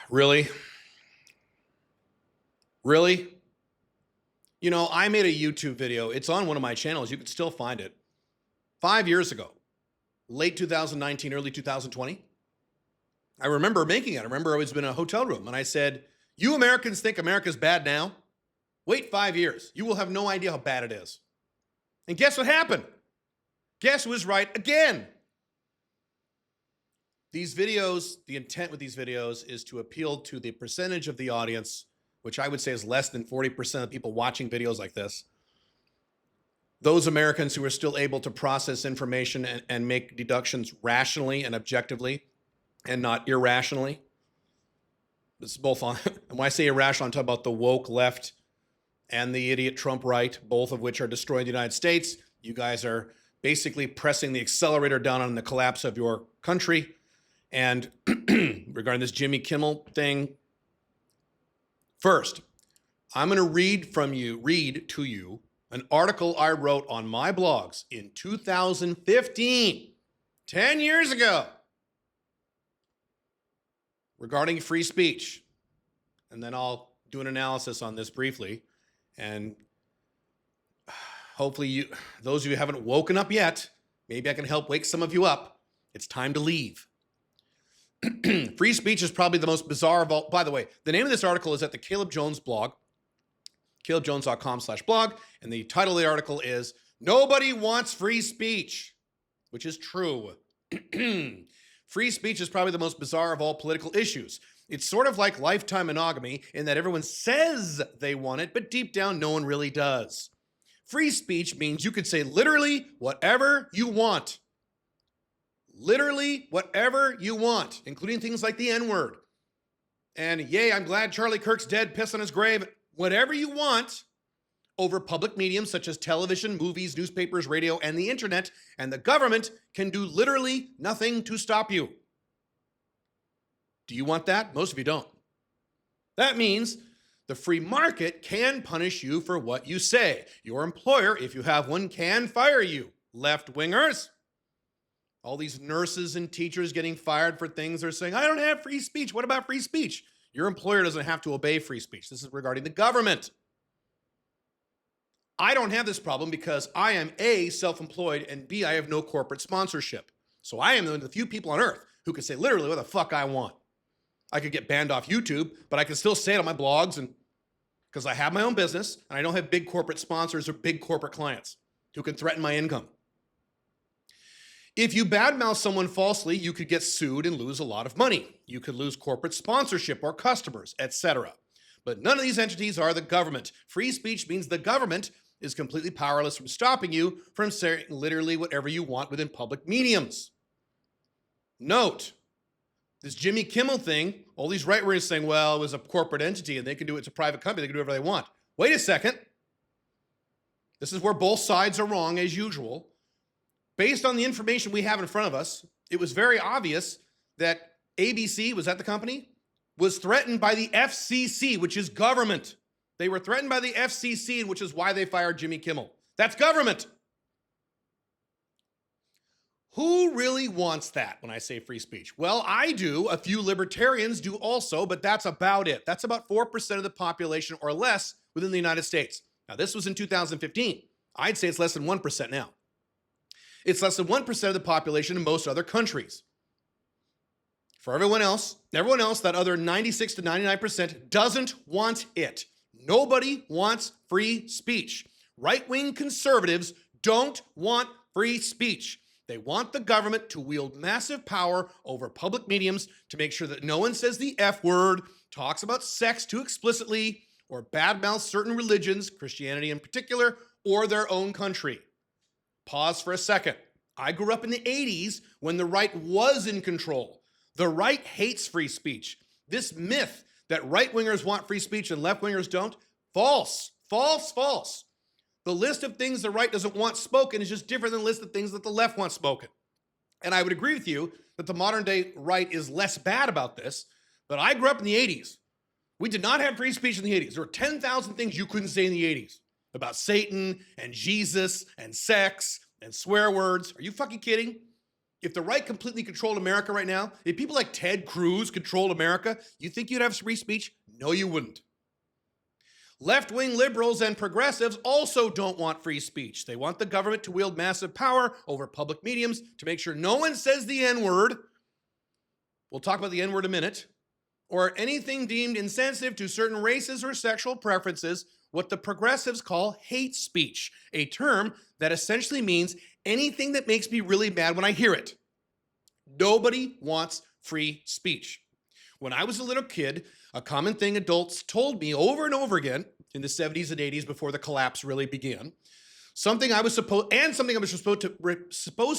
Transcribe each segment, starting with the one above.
Really? Really? You know, I made a YouTube video. It's on one of my channels. You can still find it. 5 years ago, late 2019, early 2020. I remember making it. I remember I was in a hotel room and I said, you Americans think America's bad now? Wait 5 years. You will have no idea how bad it is. And guess what happened? Guess who was right again? These videos, the intent with these videos is to appeal to the percentage of the audience, which I would say is less than 40% of people watching videos like this. Those Americans who are still able to process information and make deductions rationally and objectively and not irrationally. It's both on, and when I say irrational, I'm talking about the woke left and the idiot Trump right, both of which are destroying the United States. You guys are basically pressing the accelerator down on the collapse of your country. And regarding this Jimmy Kimmel thing, first, I'm going to read to you an article I wrote on my blogs in 2015, 10 years ago, regarding free speech. And then I'll do an analysis on this briefly. And hopefully those of you who haven't woken up yet, maybe I can help wake some of you up. It's time to leave. Free speech is probably the most bizarre of all. By the way, the name of this article is at the Caleb Jones blog, calebjones.com/blog. And the title of the article is Nobody Wants Free Speech, which is true. Free speech is probably the most bizarre of all political issues. It's sort of like lifetime monogamy in that everyone says they want it, but deep down, no one really does. Free speech means you could say literally whatever you want. Literally whatever you want, including things like the N-word. And yay, I'm glad Charlie Kirk's dead, piss on his grave. Whatever you want over public mediums such as television, movies, newspapers, radio, and the internet, and the government can do literally nothing to stop you. Do you want that? Most of you don't. That means the free market can punish you for what you say. Your employer, if you have one, can fire you. Left-wingers. All these nurses and teachers getting fired for things they're saying, I don't have free speech. What about free speech? Your employer doesn't have to obey free speech. This is regarding the government. I don't have this problem because I am A, self-employed, and B, I have no corporate sponsorship. So I am one of the few people on earth who can say literally what the fuck I want. I could get banned off YouTube, but I can still say it on my blogs and because I have my own business and I don't have big corporate sponsors or big corporate clients who can threaten my income. If you badmouth someone falsely, you could get sued and lose a lot of money. You could lose corporate sponsorship or customers, etc. But none of these entities are the government. Free speech means the government is completely powerless from stopping you from saying literally whatever you want within public mediums. Note, this Jimmy Kimmel thing, all these right-wingers saying, well, it was a corporate entity and they can do it, it's a private company, they can do whatever they want. Wait a second. This is where both sides are wrong as usual. Based on the information we have in front of us, it was very obvious that ABC, was that the company, was threatened by the FCC, which is government. They were threatened by the FCC, which is why they fired Jimmy Kimmel. That's government. Who really wants that when I say free speech? Well, I do. A few libertarians do also, but that's about it. That's about 4% of the population or less within the United States. Now, this was in 2015. I'd say it's less than 1% now. It's less than 1% of the population in most other countries. For everyone else, that other 96 to 99% doesn't want it. Nobody wants free speech. Right-wing conservatives don't want free speech. They want the government to wield massive power over public mediums to make sure that no one says the F word, talks about sex too explicitly, or badmouths certain religions, Christianity in particular, or their own country. Pause for a second. I grew up in the 80s when the right was in control. The right hates free speech. This myth that right-wingers want free speech and left-wingers don't, false, false, false. The list of things the right doesn't want spoken is just different than the list of things that the left wants spoken. And I would agree with you that the modern day right is less bad about this, but I grew up in the 80s. We did not have free speech in the 80s. There were 10,000 things you couldn't say in the 80s about Satan and Jesus and sex and swear words. Are you fucking kidding? If the right completely controlled America right now, if people like Ted Cruz controlled America, you think you'd have free speech? No, you wouldn't. Left-wing liberals and progressives also don't want free speech. They want the government to wield massive power over public mediums to make sure no one says the N-word. We'll talk about the N-word in a minute. Or anything deemed insensitive to certain races or sexual preferences, what the progressives call hate speech, a term that essentially means anything that makes me really mad when I hear it. Nobody wants free speech. When I was a little kid, a common thing adults told me over and over again in the 70s and 80s before the collapse really began, something I was supposed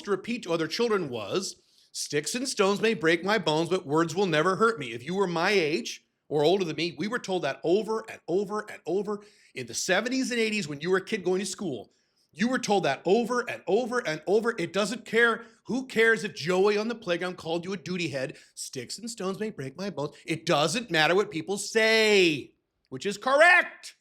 to repeat to other children was, sticks and stones may break my bones, but words will never hurt me. If you were my age or older than me, we were told that over and over and over in the 70s and 80s when you were a kid going to school. You were told that over and over and over. It doesn't care. Who cares if Joey on the playground called you a duty head? Sticks and stones may break my bones. It doesn't matter what people say, which is correct.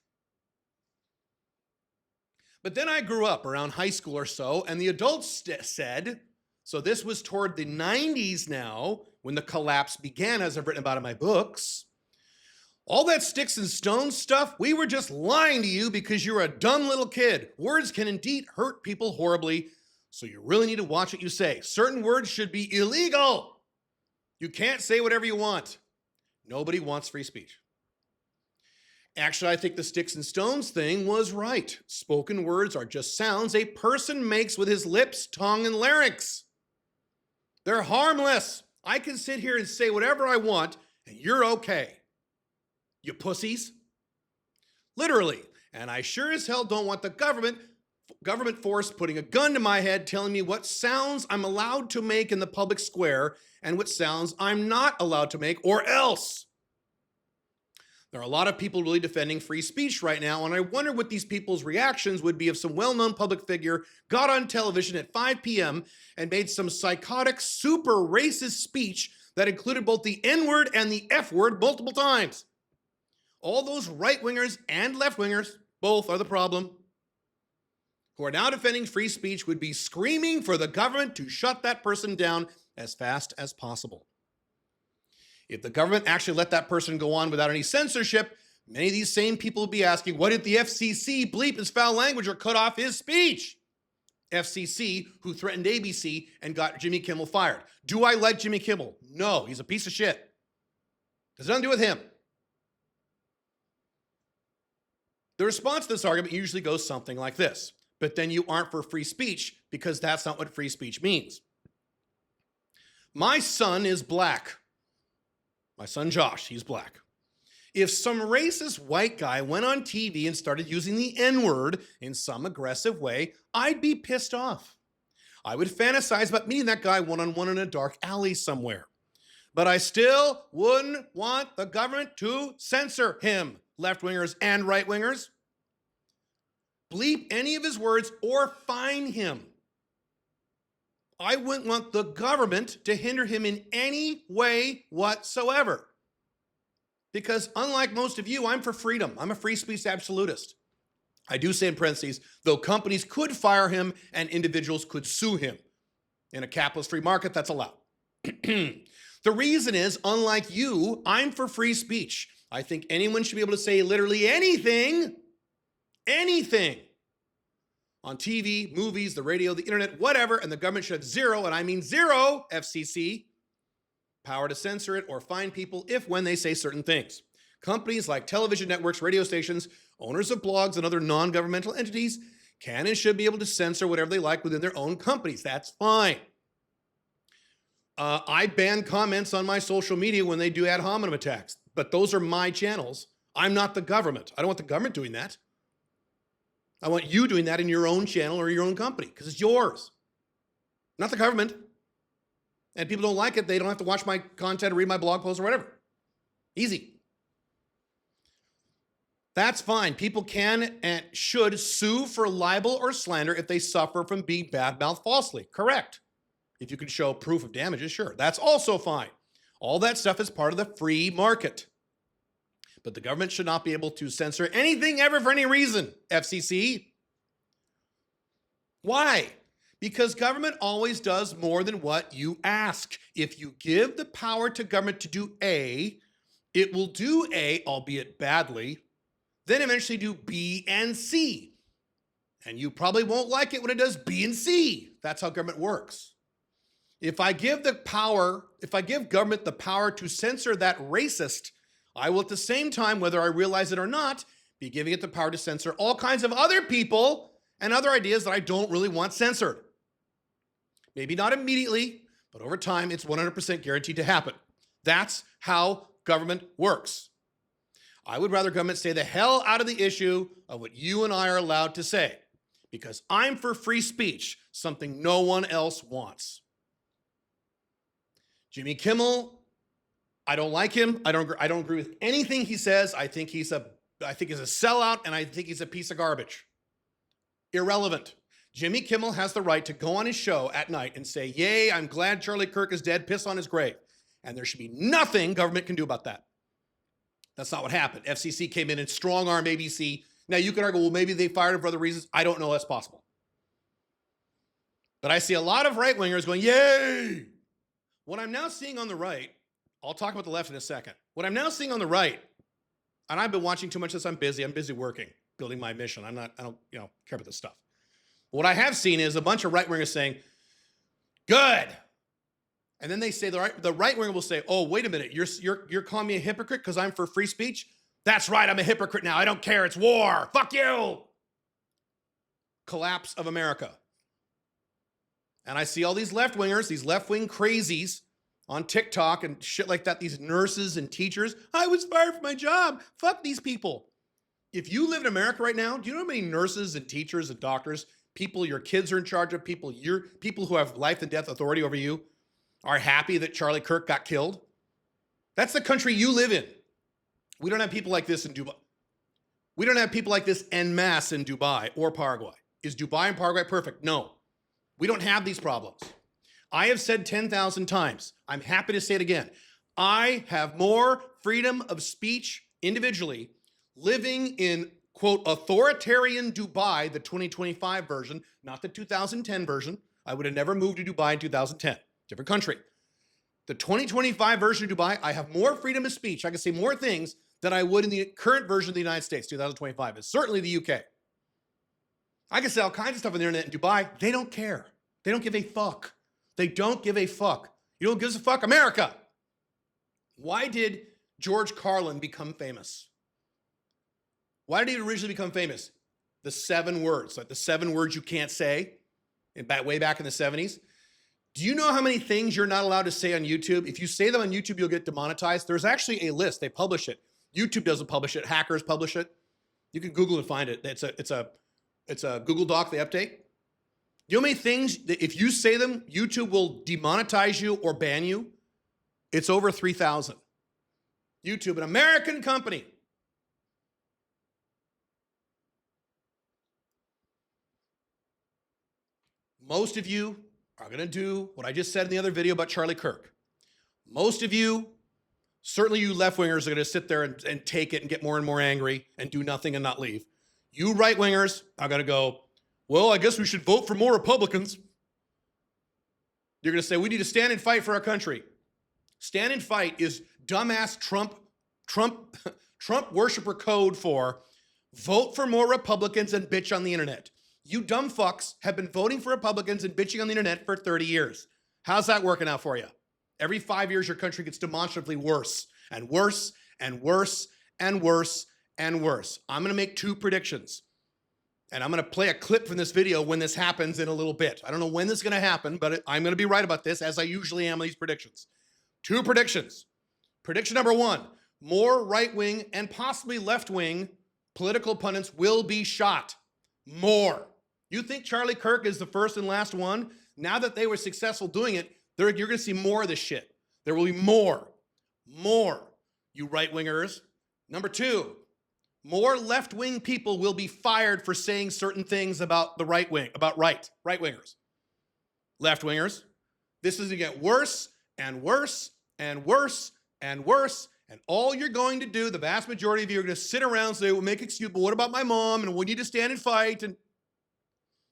But then I grew up around high school or so, and the adults said, so this was toward the 90s now, when the collapse began, as I've written about in my books. All that sticks and stones stuff, we were just lying to you because you're a dumb little kid. Words can indeed hurt people horribly, so you really need to watch what you say. Certain words should be illegal. You can't say whatever you want. Nobody wants free speech. Actually, I think the sticks and stones thing was right. Spoken words are just sounds a person makes with his lips, tongue, and larynx. They're harmless. I can sit here and say whatever I want, and you're okay. You pussies. Literally. And I sure as hell don't want the government force putting a gun to my head telling me what sounds I'm allowed to make in the public square and what sounds I'm not allowed to make, or else. There are a lot of people really defending free speech right now, and I wonder what these people's reactions would be if some well-known public figure got on television at 5 p.m. and made some psychotic, super racist speech that included both the N-word and the F-word multiple times. All those right-wingers and left-wingers, both are the problem, who are now defending free speech would be screaming for the government to shut that person down as fast as possible. If the government actually let that person go on without any censorship, many of these same people will be asking, why didn't the FCC bleep his foul language or cut off his speech? FCC, who threatened ABC and got Jimmy Kimmel fired. Do I like Jimmy Kimmel? No, he's a piece of shit. Has nothing to do with him. The response to this argument usually goes something like this. But then you aren't for free speech because that's not what free speech means. My son is black. My son Josh, he's black. If some racist white guy went on TV and started using the N-word in some aggressive way, I'd be pissed off. I would fantasize about meeting that guy one-on-one in a dark alley somewhere. But I still wouldn't want the government to censor him, left-wingers and right-wingers. Bleep any of his words or fine him. I wouldn't want the government to hinder him in any way whatsoever. Because unlike most of you, I'm for freedom. I'm a free speech absolutist. I do say in parentheses, though companies could fire him and individuals could sue him. In a capitalist free market, that's allowed. The reason is, unlike you, I'm for free speech. I think anyone should be able to say literally anything, on TV, movies, the radio, the internet, whatever, and the government should have zero, and I mean zero, FCC, power to censor it or fine people if when they say certain things. Companies like television networks, radio stations, owners of blogs, and other non-governmental entities can and should be able to censor whatever they like within their own companies. That's fine. I ban comments on my social media when they do ad hominem attacks, but those are my channels. I'm not the government. I don't want the government doing that. I want you doing that in your own channel or your own company because it's yours, not the government. And people don't like it, they don't have to watch my content or read my blog posts or whatever. Easy. That's fine. People can and should sue for libel or slander if they suffer from being badmouthed falsely. Correct. If you can show proof of damages, sure. That's also fine. All that stuff is part of the free market. But the government should not be able to censor anything ever for any reason, FCC. Why? Because government always does more than what you ask. If you give the power to government to do A, it will do A, albeit badly, then eventually do B and C. And you probably won't like it when it does B and C. That's how government works. If I give government the power to censor that racist, I will at the same time, whether I realize it or not, be giving it the power to censor all kinds of other people and other ideas that I don't really want censored. Maybe not immediately, but over time, it's 100% guaranteed to happen. That's how government works. I would rather government stay the hell out of the issue of what you and I are allowed to say, because I'm for free speech, something no one else wants. Jimmy Kimmel, I don't like him. I don't agree with anything he says. I think he's a sellout, and I think he's a piece of garbage. Irrelevant. Jimmy Kimmel has the right to go on his show at night and say, yay, I'm glad Charlie Kirk is dead, piss on his grave. And there should be nothing government can do about that. That's not what happened. FCC came in and strong-armed ABC. Now, you could argue, well, maybe they fired him for other reasons. I don't know. That's possible. But I see a lot of right-wingers going, yay! What I'm now seeing on the right, I'll talk about the left in a second. What I'm now seeing on the right, and I've been watching too much of this. I'm busy working, building my mission. I don't care about this stuff. What I have seen is a bunch of right-wingers saying, good. And then they say, the right-winger will say, oh, wait a minute, you're calling me a hypocrite because I'm for free speech? That's right, I'm a hypocrite now. I don't care, it's war. Fuck you. Collapse of America. And I see all these left-wingers, these left-wing crazies on TikTok and shit like that, these nurses and teachers. I was fired from my job. Fuck these people. If you live in America right now, do you know how many nurses and teachers and doctors, people your kids are in charge of, people who have life and death authority over you, are happy that Charlie Kirk got killed? That's the country you live in. We don't have people like this in Dubai. We don't have people like this en masse in Dubai or Paraguay. Is Dubai and Paraguay perfect? No. We don't have these problems. I have said 10,000 times, I'm happy to say it again, I have more freedom of speech individually living in, quote, authoritarian Dubai, the 2025 version, not the 2010 version. I would have never moved to Dubai in 2010. Different country. The 2025 version of Dubai, I have more freedom of speech. I can say more things than I would in the current version of the United States, 2025, and certainly the UK. I can say all kinds of stuff on the internet in Dubai. They don't care. They don't give a fuck. They don't give a fuck. You don't give a fuck, America. Why did George Carlin become famous? Why did he originally become famous? The 7 words, like the 7 words you can't say, way back in the 70s. Do you know how many things you're not allowed to say on YouTube? If you say them on YouTube, you'll get demonetized. There's actually a list. They publish it. YouTube doesn't publish it. Hackers publish it. You can Google and find it. It's a Google Doc they update. You know how many things that if you say them, YouTube will demonetize you or ban you? It's over 3,000. YouTube, an American company. Most of you are going to do what I just said in the other video about Charlie Kirk. Most of you, certainly you left-wingers, are going to sit there and take it and get more and more angry and do nothing and not leave. You right-wingers are going to go, well, I guess we should vote for more Republicans. You're going to say, we need to stand and fight for our country. Stand and fight is dumbass Trump worshiper code for vote for more Republicans and bitch on the internet. You dumb fucks have been voting for Republicans and bitching on the internet for 30 years. How's that working out for you? Every 5 years, your country gets demonstrably worse and worse and worse and worse and worse. I'm going to make 2 predictions. And I'm going to play a clip from this video when this happens in a little bit. I don't know when this is going to happen, but I'm going to be right about this, as I usually am on these predictions. 2 predictions. Prediction number 1, more right-wing and possibly left-wing political pundits will be shot. More. You think Charlie Kirk is the first and last one? Now that they were successful doing it, you're going to see more of this shit. There will be more. More. You right-wingers. Number 2, more left-wing people will be fired for saying certain things about the right wing, about right-wingers. Left-wingers. This is going to get worse and worse and worse and worse. And all you're going to do, the vast majority of you are going to sit around and say, well, make excuses, but what about my mom? And we need to stand and fight. And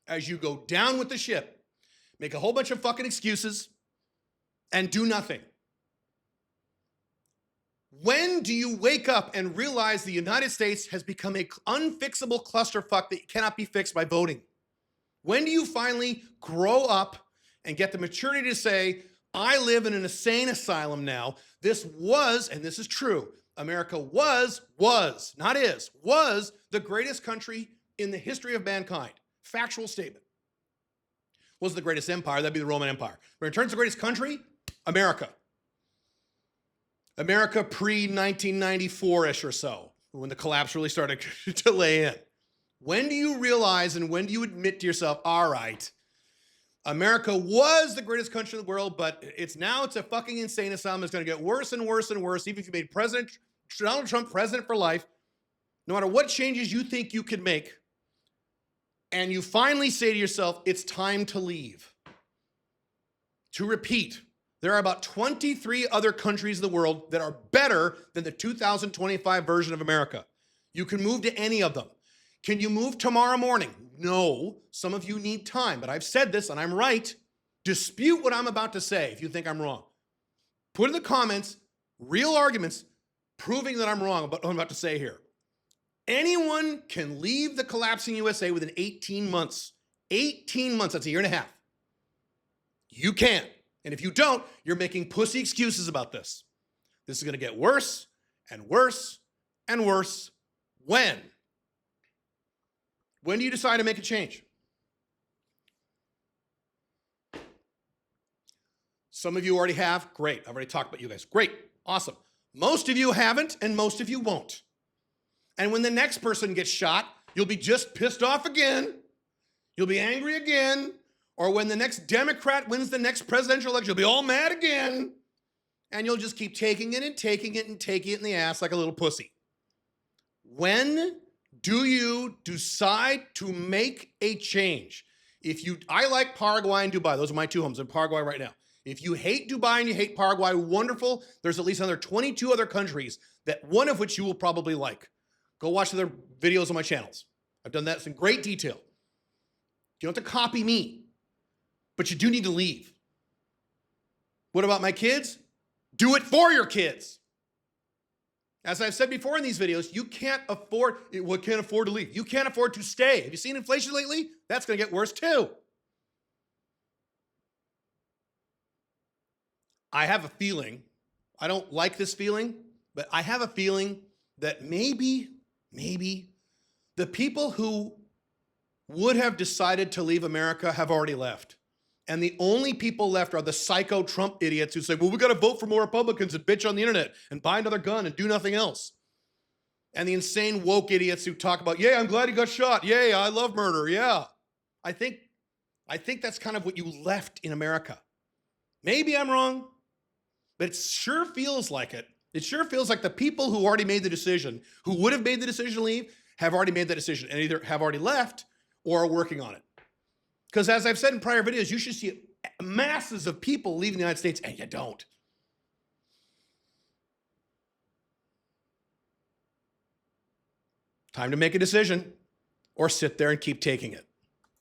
as you go down with the ship, make a whole bunch of fucking excuses, and do nothing. When do you wake up and realize the United States has become an unfixable clusterfuck that cannot be fixed by voting? When do you finally grow up and get the maturity to say, I live in an insane asylum now. This was, and this is true, America was the greatest country in the history of mankind. Factual statement. Was the greatest empire, that'd be the Roman Empire. But in terms of greatest country, America. America pre-1994-ish or so, when the collapse really started to lay in. When do you realize and when do you admit to yourself, all right, America was the greatest country in the world, but it's a fucking insane asylum. It's going to get worse and worse and worse. Even if you made Donald Trump president for life, no matter what changes you think you could make, and you finally say to yourself, it's time to leave. To repeat, there are about 23 other countries in the world that are better than the 2025 version of America. You can move to any of them. Can you move tomorrow morning? No. Some of you need time, but I've said this and I'm right. Dispute what I'm about to say if you think I'm wrong. Put in the comments real arguments proving that I'm wrong about what I'm about to say here. Anyone can leave the collapsing USA within 18 months. 18 months, that's a year and a half. You can. And if you don't, you're making pussy excuses about this. This is going to get worse and worse and worse. When? When do you decide to make a change? Some of you already have. Great. I've already talked about you guys. Great. Awesome. Most of you haven't, and most of you won't. And when the next person gets shot, you'll be just pissed off again. You'll be angry again. Or when the next Democrat wins the next presidential election, you'll be all mad again. And you'll just keep taking it and taking it and taking it in the ass like a little pussy. When do you decide to make a change? I like Paraguay and Dubai. Those are my two homes in Paraguay right now. If you hate Dubai and you hate Paraguay, wonderful. There's at least another 22 other countries that one of which you will probably like. Go watch other videos on my channels. I've done that in great detail. You don't have to copy me. But you do need to leave. What about my kids? Do it for your kids. As I've said before in these videos, you can't afford to leave. You can't afford to stay. Have you seen inflation lately? That's going to get worse too. I have a feeling, I don't like this feeling, but I have a feeling that maybe the people who would have decided to leave America have already left. And the only people left are the psycho Trump idiots who say, well, we got to vote for more Republicans and bitch on the internet and buy another gun and do nothing else. And the insane woke idiots who talk about, yay, I'm glad he got shot. Yay, I love murder. Yeah. I think that's kind of what you left in America. Maybe I'm wrong, but it sure feels like it. It sure feels like the people who already made the decision, who would have made the decision to leave, have already made that decision and either have already left or are working on it. Because as I've said in prior videos, you should see masses of people leaving the United States, and you don't. Time to make a decision or sit there and keep taking it.